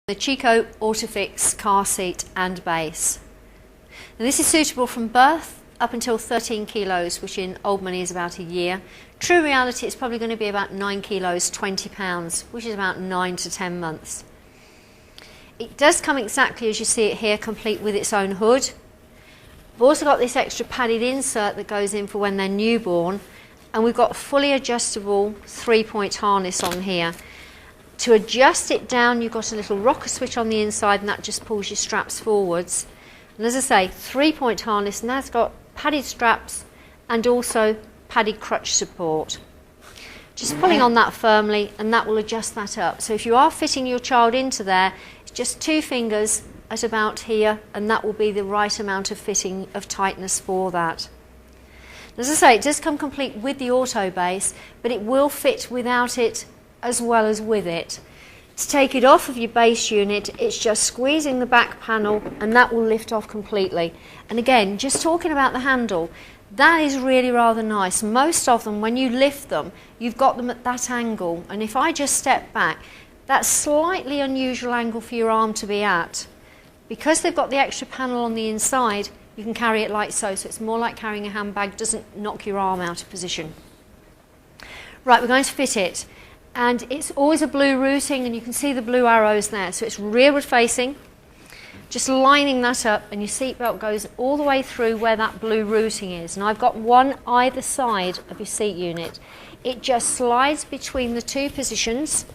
The Chicco Autofix car seat and base. Now this is suitable from birth up until 13 kilos, which in old money is about a year. True reality, it's probably going to be about 9 kilos, 20 pounds, which is about 9 to 10 months. It does come exactly as you see it here, complete with its own hood. We've also got this extra padded insert that goes in for when they're newborn, and we've got a fully adjustable 3-point harness on here. To adjust it down, you've got a little rocker switch on the inside, and that just pulls your straps forwards. And as I say, 3-point harness, and that's got padded straps and also padded crutch support. Just pulling on that firmly, and that will adjust that up. So if you are fitting your child into there, it's just 2 fingers at about here, and that will be the right amount of fitting of tightness for that. As I say, it does come complete with the auto base, but it will fit without it as well as with it. To take it off of your base unit, it's just squeezing the back panel, and that will lift off completely. And again, just talking about the handle, that is really rather nice. Most of them, when you lift them, you've got them at that angle, and if I just step back, that's slightly unusual angle for your arm to be at. Because they've got the extra panel on the inside, you can carry it like so, so it's more like carrying a handbag, doesn't knock your arm out of position. Right, we're going to fit it. And it's always a blue routing, and you can see the blue arrows there. So it's rearward facing, just lining that up, and your seatbelt goes all the way through where that blue routing is. And I've got one either side of your seat unit. It just slides between the 2 positions,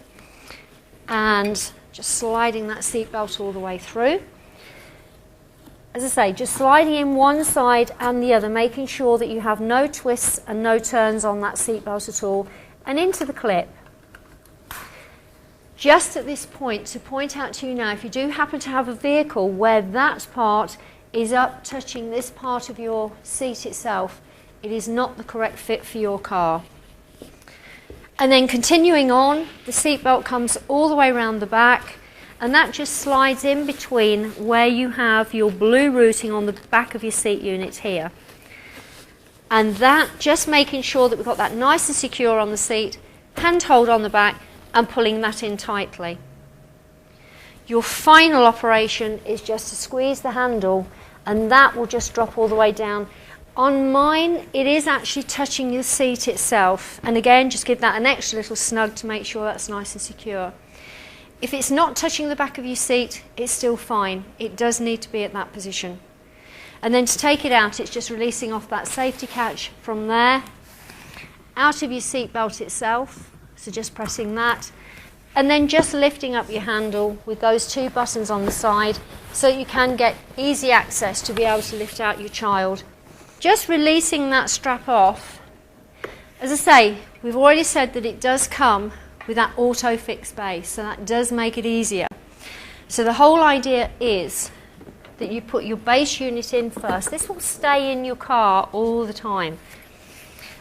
and just sliding that seatbelt all the way through. As I say, just sliding in one side and the other, making sure that you have no twists and no turns on that seatbelt at all, and into the clip. Just at this point, to point out to you now, if you do happen to have a vehicle where that part is up touching this part of your seat itself, it is not the correct fit for your car. And then continuing on, the seatbelt comes all the way around the back, and that just slides in between where you have your blue routing on the back of your seat unit here. And that, just making sure that we've got that nice and secure on the seat, hand hold on the back, and pulling that in tightly. Your final operation is just to squeeze the handle, and that will just drop all the way down. On mine, it is actually touching the seat itself, and again, just give that an extra little snug to make sure that's nice and secure. If it's not touching the back of your seat, it's still fine. It does need to be at that position. And then to take it out, it's just releasing off that safety catch from there, out of your seat belt itself. So just pressing that, and then just lifting up your handle with those 2 buttons on the side so you can get easy access to be able to lift out your child. Just releasing that strap off. As I say, we've already said that it does come with that auto fix base, so that does make it easier. So the whole idea is that you put your base unit in first. This will stay in your car all the time.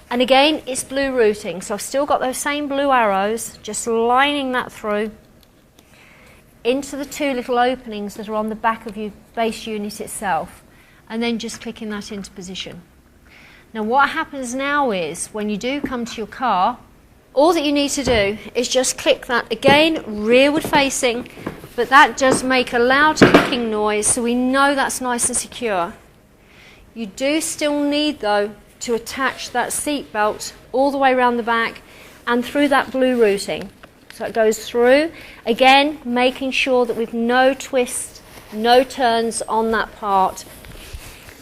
And again, it's blue routing, so I've still got those same blue arrows, just lining that through into the 2 little openings that are on the back of your base unit itself, and then just clicking that into position. Now what happens now is, when you do come to your car, all that you need to do is just click that, again, rearward facing, but that does make a loud clicking noise, so we know that's nice and secure. You do still need, though, to attach that seat belt all the way around the back and through that blue routing. So it goes through, again, making sure that we've no twists, no turns on that part.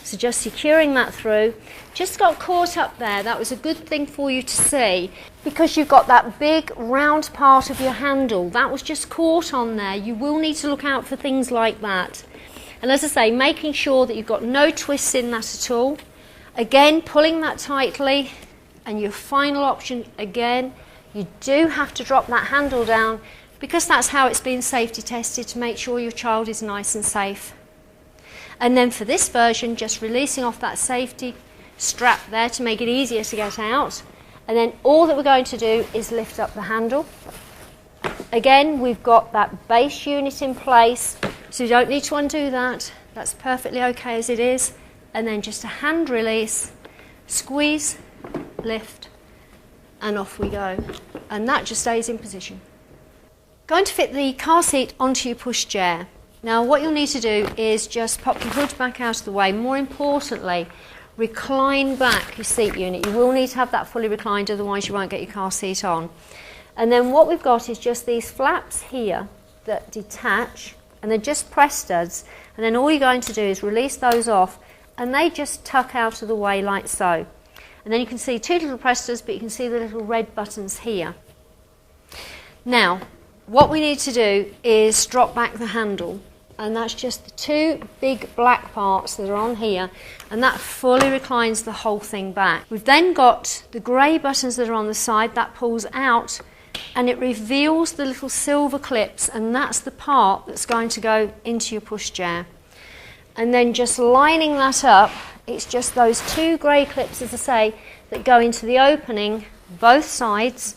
So just securing that through. Just got caught up there. That was a good thing for you to see, because you've got that big round part of your handle. That was just caught on there. You will need to look out for things like that. And as I say, making sure that you've got no twists in that at all. Again, pulling that tightly, and your final option, again, you do have to drop that handle down, because that's how it's been safety tested, to make sure your child is nice and safe. And then for this version, just releasing off that safety strap there to make it easier to get out. And then all that we're going to do is lift up the handle. Again, we've got that base unit in place, so you don't need to undo that. That's perfectly okay as it is. And then just a hand release, squeeze, lift, and off we go. And that just stays in position. Going to fit the car seat onto your pushchair. Now what you'll need to do is just pop your hood back out of the way. More importantly, recline back your seat unit. You will need to have that fully reclined, otherwise you won't get your car seat on. And then what we've got is just these flaps here that detach, and they're just press studs, and then all you're going to do is release those off, and they just tuck out of the way like so. And then you can see two little press studs, but you can see the little red buttons here. Now what we need to do is drop back the handle, and that's just the two big black parts that are on here, and that fully reclines the whole thing back. We've then got the grey buttons that are on the side, that pulls out and it reveals the little silver clips, and that's the part that's going to go into your pushchair. And then just lining that up, it's just those two grey clips, as I say, that go into the opening both sides,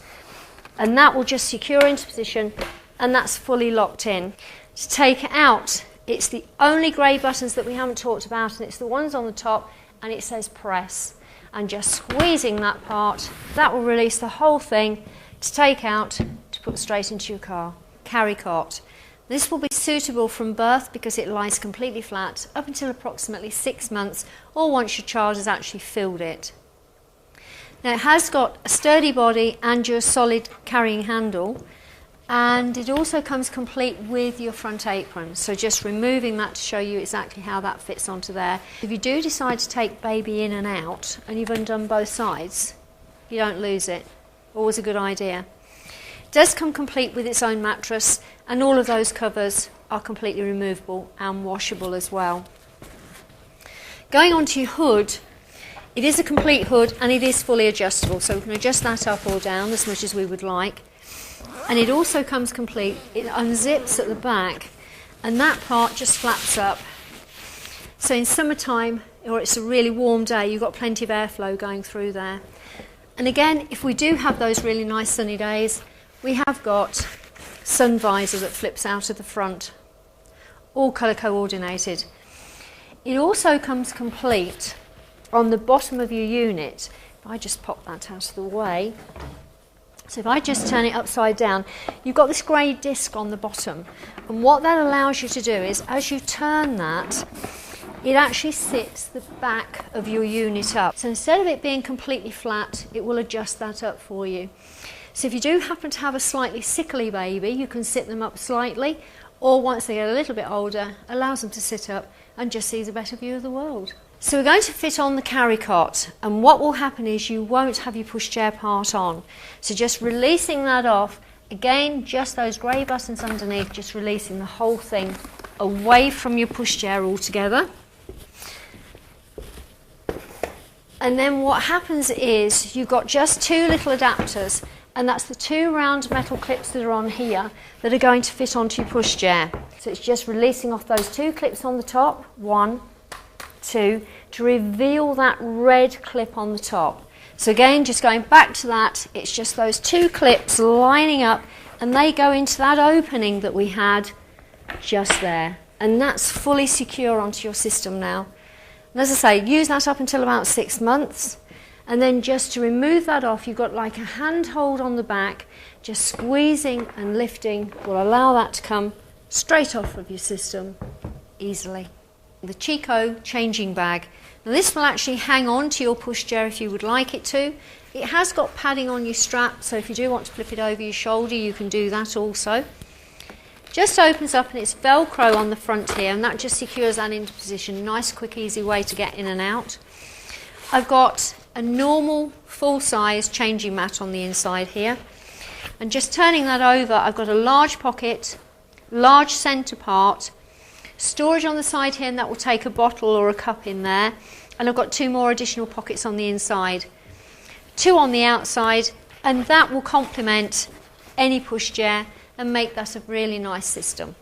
and that will just secure into position, and that's fully locked in. To take it out, it's the only grey buttons that we haven't talked about, and it's the ones on the top, and it says press. And just squeezing that part, that will release the whole thing to take out to put straight into your car. Carry cot. This will be suitable from birth because it lies completely flat up until approximately 6 months, or once your child has actually filled it. Now it has got a sturdy body and your solid carrying handle, and it also comes complete with your front apron, so just removing that to show you exactly how that fits onto there. If you do decide to take baby in and out and you've undone both sides, you don't lose it. Always a good idea. It does come complete with its own mattress, and all of those covers are completely removable and washable as well. Going on to your hood, it is a complete hood and it is fully adjustable, so we can adjust that up or down as much as we would like. And it also comes complete. It unzips at the back, and that part just flaps up. So in summertime, or it's a really warm day, you've got plenty of airflow going through there. And again, if we do have those really nice sunny days, we have got sun visor that flips out of the front, all colour coordinated. It also comes complete on the bottom of your unit. If I just pop that out of the way, so if I just turn it upside down, you've got this grey disc on the bottom, and what that allows you to do is, as you turn that, it actually sits the back of your unit up. So instead of it being completely flat, it will adjust that up for you. So if you do happen to have a slightly sickly baby, you can sit them up slightly, or once they get a little bit older, allows them to sit up and just sees a better view of the world. So we're going to fit on the carry cot, and what will happen is you won't have your pushchair part on. So just releasing that off, again, just those grey buttons underneath, just releasing the whole thing away from your pushchair altogether. And then what happens is you've got just two little adapters, and that's the two round metal clips that are on here that are going to fit onto your pushchair. So it's just releasing off those two clips on the top, 1, 2, to reveal that red clip on the top. So again, just going back to that, it's just those two clips lining up, and they go into that opening that we had just there, and that's fully secure onto your system now. And as I say, use that up until about 6 months, and then just to remove that off, you've got like a hand hold on the back, just squeezing and lifting will allow that to come straight off of your system easily. The Chicco changing bag. Now this will actually hang on to your pushchair if you would like it to. It has got padding on your strap, so if you do want to flip it over your shoulder, you can do that also. Just opens up, and it's Velcro on the front here, and that just secures that into position. Nice, quick, easy way to get in and out. I've got a normal full-size changing mat on the inside here, and just turning that over, I've got a large pocket, large centre part, storage on the side here, and that will take a bottle or a cup in there, and I've got 2 more additional pockets on the inside, 2 on the outside, and that will complement any pushchair and make that a really nice system.